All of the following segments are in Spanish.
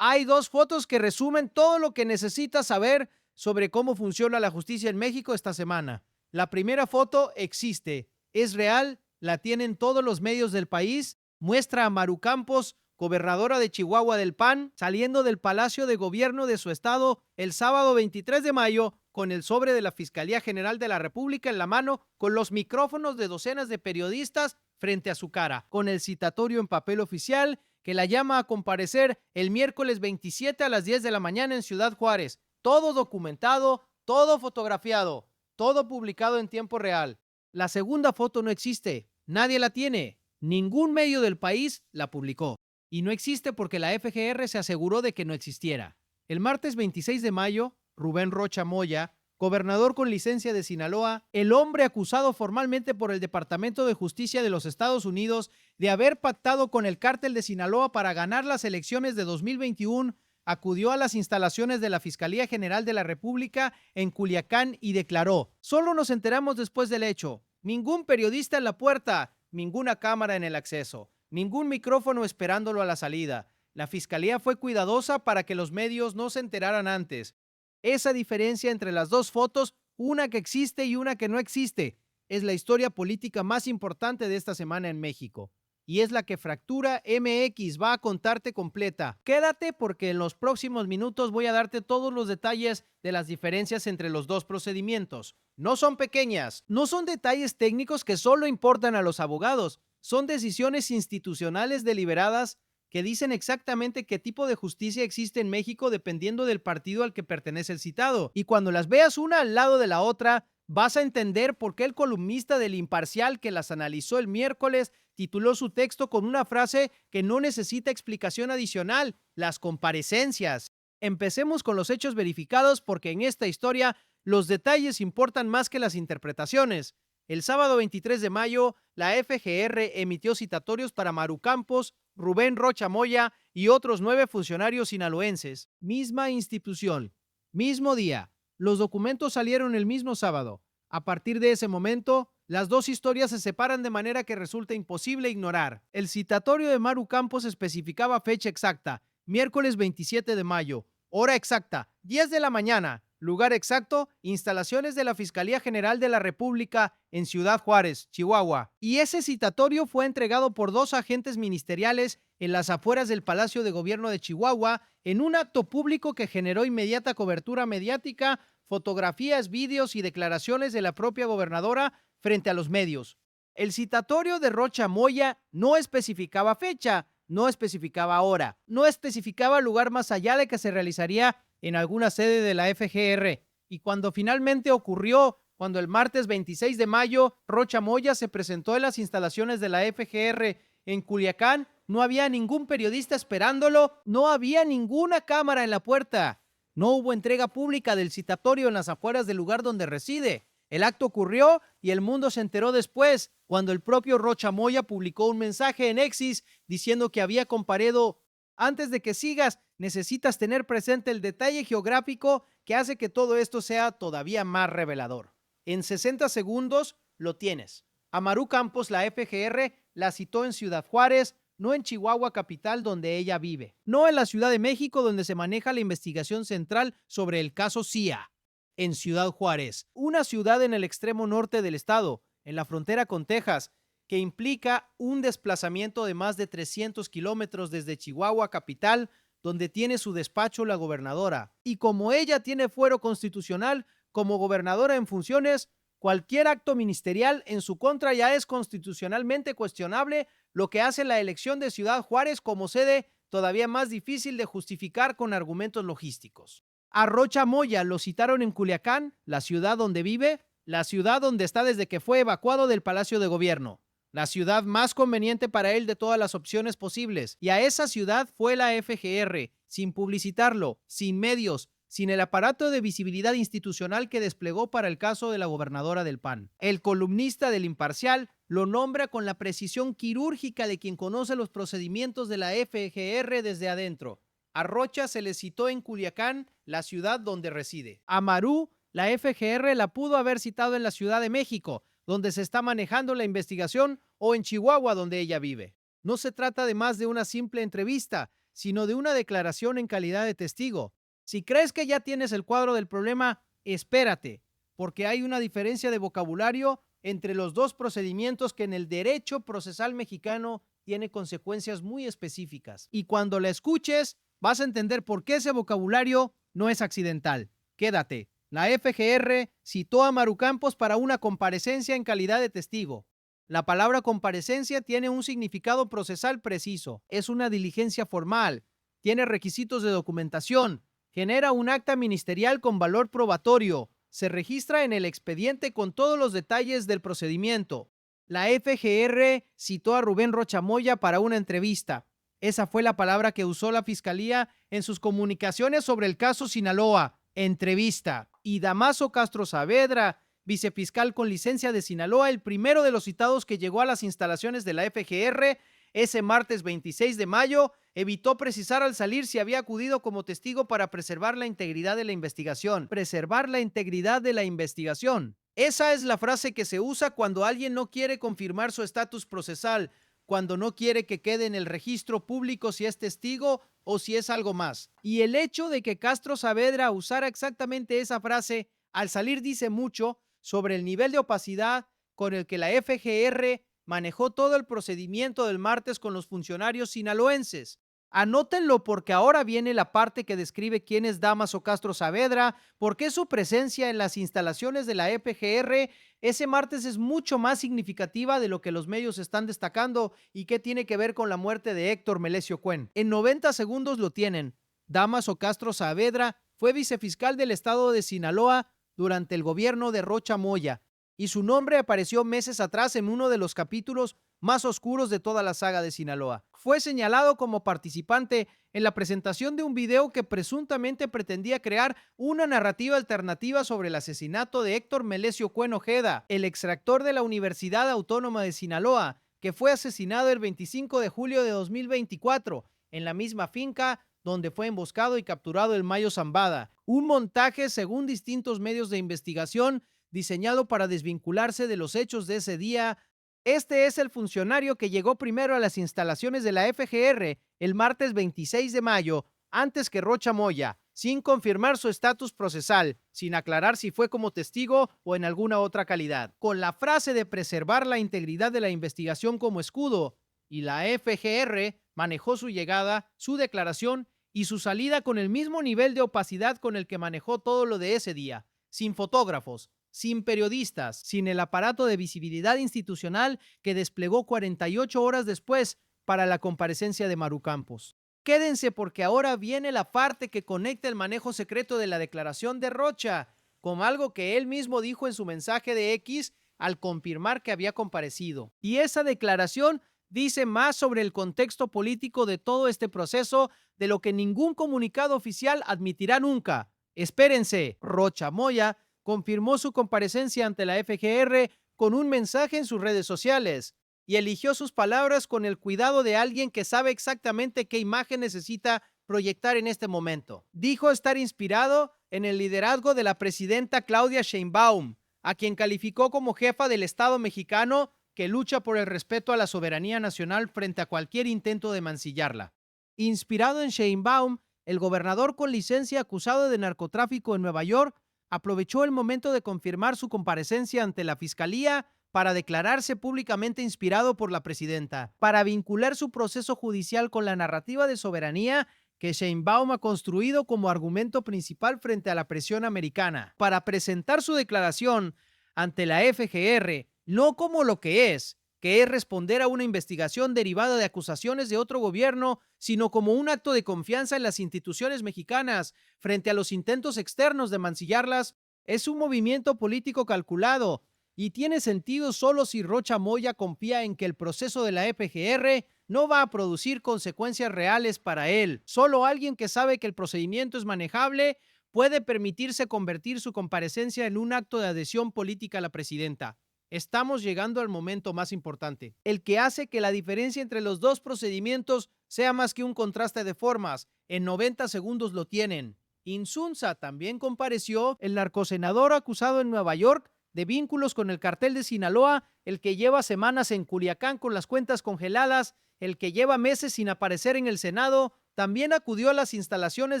Hay dos fotos que resumen todo lo que necesitas saber sobre cómo funciona la justicia en México esta semana. La primera foto existe, es real, la tienen todos los medios del país, muestra a Maru Campos, gobernadora de Chihuahua del PAN, saliendo del Palacio de Gobierno de su estado el sábado 23 de mayo con el sobre de la Fiscalía General de la República en la mano, con los micrófonos de docenas de periodistas frente a su cara, con el citatorio en papel oficial que la llama a comparecer el miércoles 27 a las 10 de la mañana en Ciudad Juárez. Todo documentado, todo fotografiado, todo publicado en tiempo real. La segunda foto no existe, nadie la tiene, ningún medio del país la publicó. Y no existe porque la FGR se aseguró de que no existiera. El martes 26 de mayo, Rubén Rocha Moya, gobernador con licencia de Sinaloa, el hombre acusado formalmente por el Departamento de Justicia de los Estados Unidos de haber pactado con el cártel de Sinaloa para ganar las elecciones de 2021, acudió a las instalaciones de la Fiscalía General de la República en Culiacán y declaró: solo nos enteramos después del hecho. Ningún periodista en la puerta, ninguna cámara en el acceso, ningún micrófono esperándolo a la salida. La Fiscalía fue cuidadosa para que los medios no se enteraran antes. Esa diferencia entre las dos fotos, una que existe y una que no existe, es la historia política más importante de esta semana en México. Y es la que Fractura MX va a contarte completa. Quédate porque en los próximos minutos voy a darte todos los detalles de las diferencias entre los dos procedimientos. No son pequeñas, no son detalles técnicos que solo importan a los abogados, son decisiones institucionales deliberadas que dicen exactamente qué tipo de justicia existe en México dependiendo del partido al que pertenece el citado. Y cuando las veas una al lado de la otra, vas a entender por qué el columnista del Imparcial que las analizó el miércoles tituló su texto con una frase que no necesita explicación adicional: las comparecencias. Empecemos con los hechos verificados porque en esta historia los detalles importan más que las interpretaciones. El sábado 23 de mayo, la FGR emitió citatorios para Maru Campos, Rubén Rocha Moya y otros 9 funcionarios sinaloenses. Misma institución, mismo día. Los documentos salieron el mismo sábado. A partir de ese momento, las dos historias se separan de manera que resulta imposible ignorar. El citatorio de Maru Campos especificaba fecha exacta, miércoles 27 de mayo, hora exacta, 10 de la mañana, lugar exacto, instalaciones de la Fiscalía General de la República en Ciudad Juárez, Chihuahua. Y ese citatorio fue entregado por 2 agentes ministeriales en las afueras del Palacio de Gobierno de Chihuahua en un acto público que generó inmediata cobertura mediática, fotografías, vídeos y declaraciones de la propia gobernadora frente a los medios. El citatorio de Rocha Moya no especificaba fecha, no especificaba hora, no especificaba lugar más allá de que se realizaría en alguna sede de la FGR. Y cuando finalmente ocurrió, cuando el martes 26 de mayo Rocha Moya se presentó en las instalaciones de la FGR en Culiacán, no había ningún periodista esperándolo, no había ninguna cámara en la puerta. No hubo entrega pública del citatorio en las afueras del lugar donde reside. El acto ocurrió y el mundo se enteró después, cuando el propio Rocha Moya publicó un mensaje en Exis diciendo que había comparecido. Antes de que sigas, necesitas tener presente el detalle geográfico que hace que todo esto sea todavía más revelador. En 60 segundos lo tienes. A Maru Campos, la FGR la citó en Ciudad Juárez, no en Chihuahua capital donde ella vive, no en la Ciudad de México donde se maneja la investigación central sobre el caso CIA, en Ciudad Juárez, una ciudad en el extremo norte del estado, en la frontera con Texas, que implica un desplazamiento de más de 300 kilómetros desde Chihuahua capital, donde tiene su despacho la gobernadora. Y como ella tiene fuero constitucional como gobernadora en funciones, cualquier acto ministerial en su contra ya es constitucionalmente cuestionable, lo que hace la elección de Ciudad Juárez como sede todavía más difícil de justificar con argumentos logísticos. A Rocha Moya lo citaron en Culiacán, la ciudad donde vive, la ciudad donde está desde que fue evacuado del Palacio de Gobierno, la ciudad más conveniente para él de todas las opciones posibles. Y a esa ciudad fue la FGR, sin publicitarlo, sin medios, sin el aparato de visibilidad institucional que desplegó para el caso de la gobernadora del PAN. El columnista del Imparcial lo nombra con la precisión quirúrgica de quien conoce los procedimientos de la FGR desde adentro. A Rocha se le citó en Culiacán, la ciudad donde reside. A Maru, la FGR la pudo haber citado en la Ciudad de México, donde se está manejando la investigación, o en Chihuahua, donde ella vive. No se trata de más de una simple entrevista, sino de una declaración en calidad de testigo. Si crees que ya tienes el cuadro del problema, espérate, porque hay una diferencia de vocabulario entre los dos procedimientos que en el derecho procesal mexicano tiene consecuencias muy específicas. Y cuando la escuches, vas a entender por qué ese vocabulario no es accidental. Quédate. La FGR citó a Maru Campos para una comparecencia en calidad de testigo. La palabra comparecencia tiene un significado procesal preciso. Es una diligencia formal, tiene requisitos de documentación, genera un acta ministerial con valor probatorio, se registra en el expediente con todos los detalles del procedimiento. La FGR citó a Rubén Rocha Moya para una entrevista. Esa fue la palabra que usó la Fiscalía en sus comunicaciones sobre el caso Sinaloa, entrevista. Y Damaso Castro Saavedra, vicefiscal con licencia de Sinaloa, el primero de los citados que llegó a las instalaciones de la FGR ese martes 26 de mayo, evitó precisar al salir si había acudido como testigo para preservar la integridad de la investigación. Preservar la integridad de la investigación. Esa es la frase que se usa cuando alguien no quiere confirmar su estatus procesal, cuando no quiere que quede en el registro público si es testigo o si es algo más. Y el hecho de que Castro Saavedra usara exactamente esa frase al salir dice mucho sobre el nivel de opacidad con el que la FGR manejó todo el procedimiento del martes con los funcionarios sinaloenses. Anótenlo porque ahora viene la parte que describe quién es Damaso Castro Saavedra, por qué su presencia en las instalaciones de la FGR ese martes es mucho más significativa de lo que los medios están destacando y qué tiene que ver con la muerte de Héctor Melesio Cuen. En 90 segundos lo tienen. Damaso Castro Saavedra fue vicefiscal del estado de Sinaloa durante el gobierno de Rocha Moya, y su nombre apareció meses atrás en uno de los capítulos más oscuros de toda la saga de Sinaloa. Fue señalado como participante en la presentación de un video que presuntamente pretendía crear una narrativa alternativa sobre el asesinato de Héctor Melesio Cuen Ojeda, el exrector de la Universidad Autónoma de Sinaloa, que fue asesinado el 25 de julio de 2024 en la misma finca donde fue emboscado y capturado el Mayo Zambada. Un montaje, según distintos medios de investigación, diseñado para desvincularse de los hechos de ese día. Este es el funcionario que llegó primero a las instalaciones de la FGR el martes 26 de mayo, antes que Rocha Moya, sin confirmar su estatus procesal, sin aclarar si fue como testigo o en alguna otra calidad. Con la frase de preservar la integridad de la investigación como escudo, y la FGR manejó su llegada, su declaración y su salida con el mismo nivel de opacidad con el que manejó todo lo de ese día, sin fotógrafos, sin periodistas, sin el aparato de visibilidad institucional que desplegó 48 horas después para la comparecencia de Maru Campos. Quédense porque ahora viene la parte que conecta el manejo secreto de la declaración de Rocha con algo que él mismo dijo en su mensaje de X al confirmar que había comparecido. Y esa declaración dice más sobre el contexto político de todo este proceso de lo que ningún comunicado oficial admitirá nunca. Espérense, Rocha Moya confirmó su comparecencia ante la FGR con un mensaje en sus redes sociales y eligió sus palabras con el cuidado de alguien que sabe exactamente qué imagen necesita proyectar en este momento. Dijo estar inspirado en el liderazgo de la presidenta Claudia Sheinbaum, a quien calificó como jefa del Estado mexicano que lucha por el respeto a la soberanía nacional frente a cualquier intento de mancillarla. Inspirado en Sheinbaum, el gobernador con licencia acusado de narcotráfico en Nueva York aprovechó el momento de confirmar su comparecencia ante la Fiscalía para declararse públicamente inspirado por la presidenta, para vincular su proceso judicial con la narrativa de soberanía que Sheinbaum ha construido como argumento principal frente a la presión americana, para presentar su declaración ante la FGR no como lo que es responder a una investigación derivada de acusaciones de otro gobierno, sino como un acto de confianza en las instituciones mexicanas frente a los intentos externos de mancillarlas. Es un movimiento político calculado y tiene sentido solo si Rocha Moya confía en que el proceso de la FGR no va a producir consecuencias reales para él. Solo alguien que sabe que el procedimiento es manejable puede permitirse convertir su comparecencia en un acto de adhesión política a la presidenta. Estamos llegando al momento más importante, el que hace que la diferencia entre los dos procedimientos sea más que un contraste de formas. En 90 segundos lo tienen. Insunza también compareció, el narcosenador acusado en Nueva York de vínculos con el cartel de Sinaloa, el que lleva semanas en Culiacán con las cuentas congeladas, el que lleva meses sin aparecer en el Senado también acudió a las instalaciones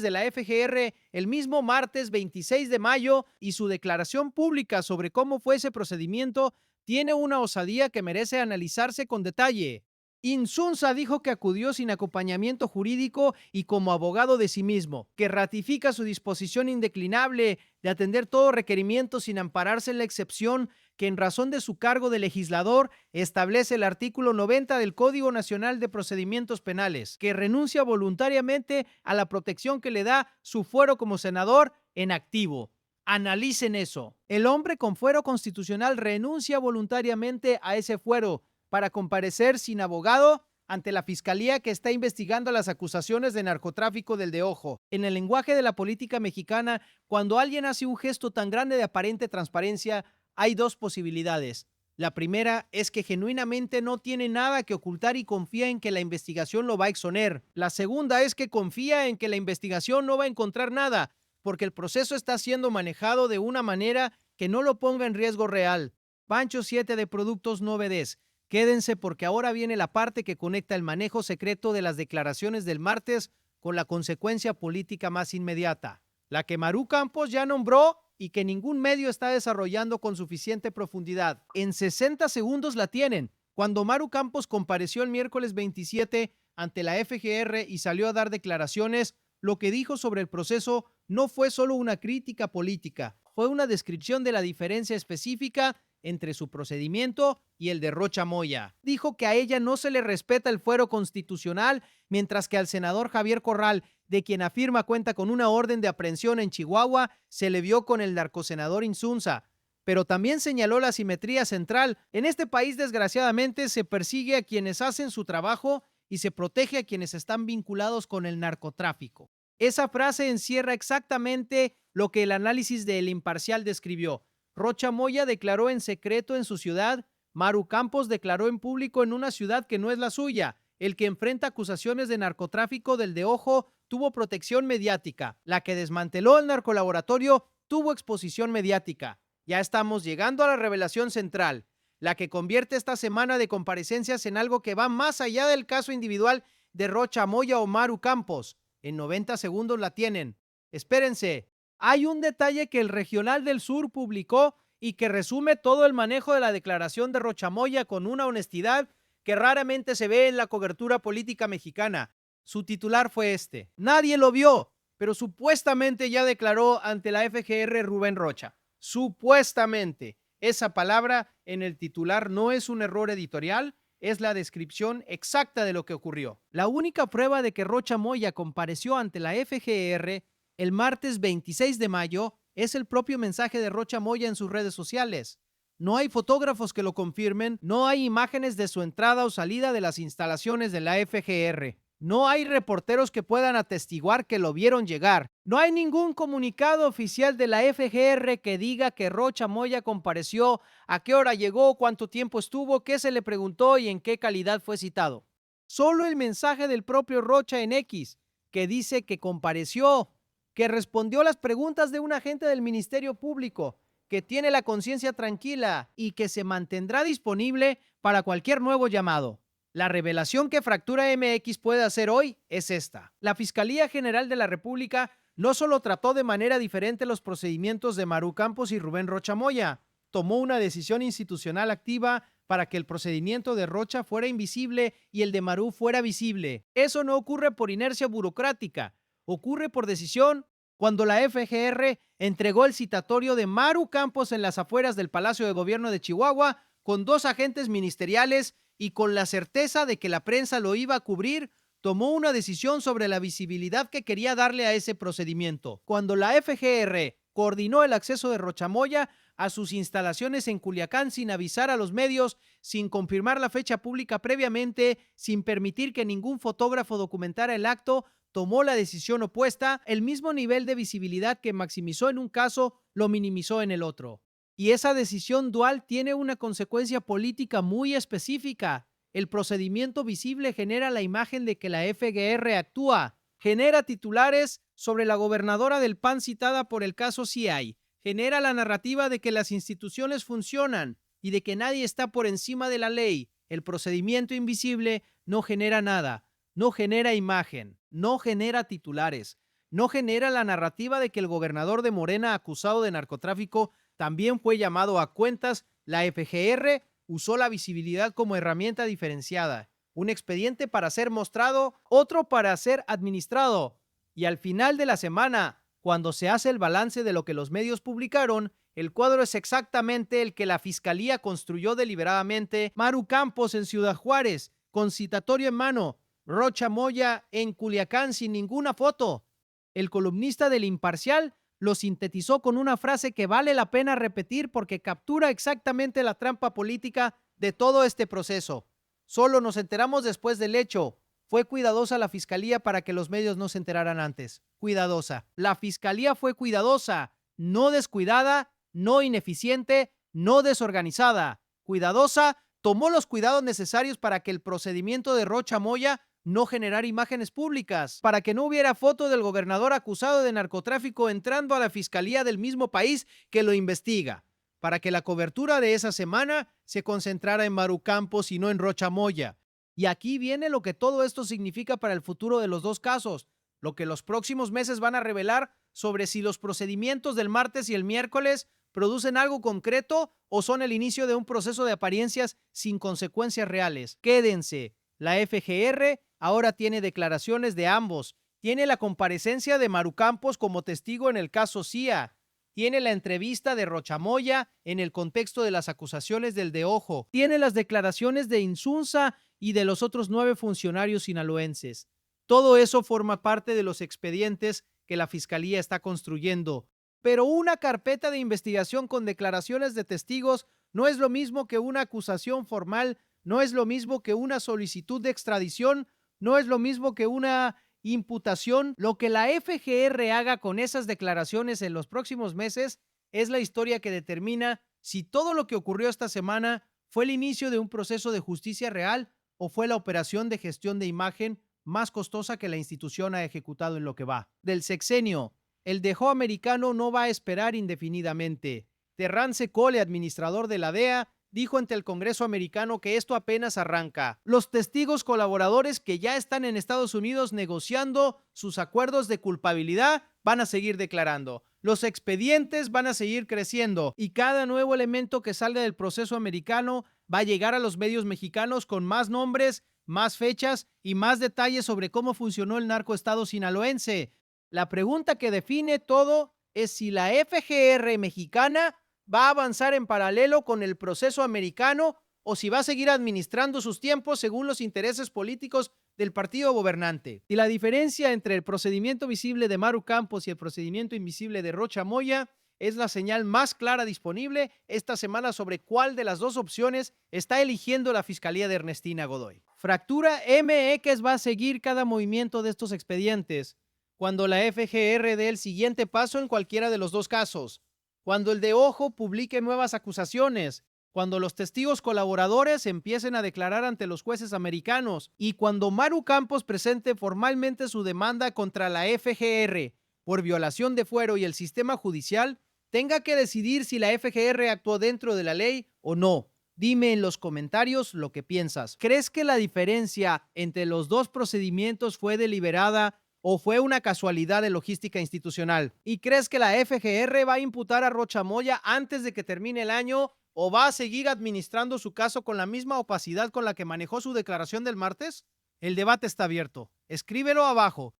de la FGR el mismo martes 26 de mayo y su declaración pública sobre cómo fue ese procedimiento tiene una osadía que merece analizarse con detalle. Insunza dijo que acudió sin acompañamiento jurídico y como abogado de sí mismo, que ratifica su disposición indeclinable de atender todo requerimiento sin ampararse en la excepción que en razón de su cargo de legislador establece el artículo 90 del Código Nacional de Procedimientos Penales, que renuncia voluntariamente a la protección que le da su fuero como senador en activo. Analicen eso. El hombre con fuero constitucional renuncia voluntariamente a ese fuero para comparecer sin abogado ante la fiscalía que está investigando las acusaciones de narcotráfico del De Ojo. En el lenguaje de la política mexicana, cuando alguien hace un gesto tan grande de aparente transparencia, hay dos posibilidades. La primera es que genuinamente no tiene nada que ocultar y confía en que la investigación lo va a exonerar. La segunda es que confía en que la investigación no va a encontrar nada, porque el proceso está siendo manejado de una manera que no lo ponga en riesgo real. Pancho 7 de Productos No Obedez. Quédense porque ahora viene la parte que conecta el manejo secreto de las declaraciones del martes con la consecuencia política más inmediata, la que Maru Campos ya nombró y que ningún medio está desarrollando con suficiente profundidad. En 60 segundos la tienen. Cuando Maru Campos compareció el miércoles 27 ante la FGR y salió a dar declaraciones, lo que dijo sobre el proceso no fue solo una crítica política, fue una descripción de la diferencia específica entre su procedimiento y el de Rocha Moya. Dijo que a ella no se le respeta el fuero constitucional, mientras que al senador Javier Corral, de quien afirma cuenta con una orden de aprehensión en Chihuahua, se le vio con el narcosenador Insunza. Pero también señaló la simetría central. En este país, desgraciadamente, se persigue a quienes hacen su trabajo y se protege a quienes están vinculados con el narcotráfico. Esa frase encierra exactamente lo que el análisis de El Imparcial describió. Rocha Moya declaró en secreto en su ciudad, Maru Campos declaró en público en una ciudad que no es la suya. El que enfrenta acusaciones de narcotráfico del De Ojo tuvo protección mediática. La que desmanteló el narcolaboratorio tuvo exposición mediática. Ya estamos llegando a la revelación central, la que convierte esta semana de comparecencias en algo que va más allá del caso individual de Rocha Moya o Maru Campos. En 90 segundos la tienen. Espérense. Hay un detalle que el Regional del Sur publicó y que resume todo el manejo de la declaración de Rocha Moya con una honestidad que raramente se ve en la cobertura política mexicana. Su titular fue este. Nadie lo vio, pero supuestamente ya declaró ante la FGR Rubén Rocha. Supuestamente. Esa palabra en el titular no es un error editorial, es la descripción exacta de lo que ocurrió. La única prueba de que Rocha Moya compareció ante la FGR el martes 26 de mayo es el propio mensaje de Rocha Moya en sus redes sociales. No hay fotógrafos que lo confirmen, no hay imágenes de su entrada o salida de las instalaciones de la FGR. No hay reporteros que puedan atestiguar que lo vieron llegar. No hay ningún comunicado oficial de la FGR que diga que Rocha Moya compareció, a qué hora llegó, cuánto tiempo estuvo, qué se le preguntó y en qué calidad fue citado. Solo el mensaje del propio Rocha en X, que dice que compareció, que respondió las preguntas de un agente del Ministerio Público, que tiene la conciencia tranquila y que se mantendrá disponible para cualquier nuevo llamado. La revelación que Fractura MX puede hacer hoy es esta. La Fiscalía General de la República no solo trató de manera diferente los procedimientos de Maru Campos y Rubén Rocha Moya, tomó una decisión institucional activa para que el procedimiento de Rocha fuera invisible y el de Maru fuera visible. Eso no ocurre por inercia burocrática, ocurre por decisión cuando la FGR entregó el citatorio de Maru Campos en las afueras del Palacio de Gobierno de Chihuahua con 2 agentes ministeriales y con la certeza de que la prensa lo iba a cubrir, tomó una decisión sobre la visibilidad que quería darle a ese procedimiento. Cuando la FGR coordinó el acceso de Rocha Moya a sus instalaciones en Culiacán sin avisar a los medios, sin confirmar la fecha pública previamente, sin permitir que ningún fotógrafo documentara el acto, tomó la decisión opuesta. El mismo nivel de visibilidad que maximizó en un caso, lo minimizó en el otro. Y esa decisión dual tiene una consecuencia política muy específica. El procedimiento visible genera la imagen de que la FGR actúa, genera titulares sobre la gobernadora del PAN citada por el caso CI, genera la narrativa de que las instituciones funcionan y de que nadie está por encima de la ley. El procedimiento invisible no genera nada. no genera imagen, no genera titulares, no genera la narrativa de que el gobernador de Morena acusado de narcotráfico también fue llamado a cuentas. La FGR usó la visibilidad como herramienta diferenciada, un expediente para ser mostrado, otro para ser administrado. Y al final de la semana, cuando se hace el balance de lo que los medios publicaron, el cuadro es exactamente el que la Fiscalía construyó deliberadamente. Maru Campos en Ciudad Juárez, con citatorio en mano. Rocha Moya en Culiacán sin ninguna foto. El columnista del Imparcial lo sintetizó con una frase que vale la pena repetir porque captura exactamente la trampa política de todo este proceso. Solo nos enteramos después del hecho. Fue cuidadosa la Fiscalía para que los medios no se enteraran antes. Cuidadosa. La Fiscalía fue cuidadosa, no descuidada, no ineficiente, no desorganizada. Cuidadosa, tomó los cuidados necesarios para que el procedimiento de Rocha Moya no generara imágenes públicas, para que no hubiera foto del gobernador acusado de narcotráfico entrando a la Fiscalía del mismo país que lo investiga, para que la cobertura de esa semana se concentrara en Maru Campos y no en Rocha Moya. Y aquí viene lo que todo esto significa para el futuro de los dos casos, lo que los próximos meses van a revelar sobre si los procedimientos del martes y el miércoles producen algo concreto o son el inicio de un proceso de apariencias sin consecuencias reales. Quédense. La FGR ahora tiene declaraciones de ambos. Tiene la comparecencia de Maru Campos como testigo en el caso CIA. Tiene la entrevista de Rocha Moya en el contexto de las acusaciones del De Ojo. Tiene las declaraciones de Insunza y de los otros 9 funcionarios sinaloenses. Todo eso forma parte de los expedientes que la Fiscalía está construyendo. Pero una carpeta de investigación con declaraciones de testigos no es lo mismo que una acusación formal, no es lo mismo que una solicitud de extradición, no es lo mismo que una imputación. Lo que la FGR haga con esas declaraciones en los próximos meses es la historia que determina si todo lo que ocurrió esta semana fue el inicio de un proceso de justicia real o fue la operación de gestión de imagen más costosa que la institución ha ejecutado en lo que va del sexenio. El dejó americano no va a esperar indefinidamente. Terrance Cole, administrador de la DEA, dijo ante el Congreso americano que esto apenas arranca. Los testigos colaboradores que ya están en Estados Unidos negociando sus acuerdos de culpabilidad van a seguir declarando. Los expedientes van a seguir creciendo y cada nuevo elemento que salga del proceso americano va a llegar a los medios mexicanos con más nombres, más fechas y más detalles sobre cómo funcionó el narcoestado sinaloense. La pregunta que define todo es si la FGR mexicana va a avanzar en paralelo con el proceso americano o si va a seguir administrando sus tiempos según los intereses políticos del partido gobernante. Y la diferencia entre el procedimiento visible de Maru Campos y el procedimiento invisible de Rocha Moya es la señal más clara disponible esta semana sobre cuál de las dos opciones está eligiendo la Fiscalía de Ernestina Godoy. Fractura MX va a seguir cada movimiento de estos expedientes cuando la FGR dé el siguiente paso en cualquiera de los dos casos, cuando el De Ojo publique nuevas acusaciones, cuando los testigos colaboradores empiecen a declarar ante los jueces americanos y cuando Maru Campos presente formalmente su demanda contra la FGR por violación de fuero y el sistema judicial tenga que decidir si la FGR actuó dentro de la ley o no. Dime en los comentarios lo que piensas. ¿Crees que la diferencia entre los dos procedimientos fue deliberada o fue una casualidad de logística institucional? ¿Y crees que la FGR va a imputar a Rocha Moya antes de que termine el año o va a seguir administrando su caso con la misma opacidad con la que manejó su declaración del martes? El debate está abierto. Escríbelo abajo.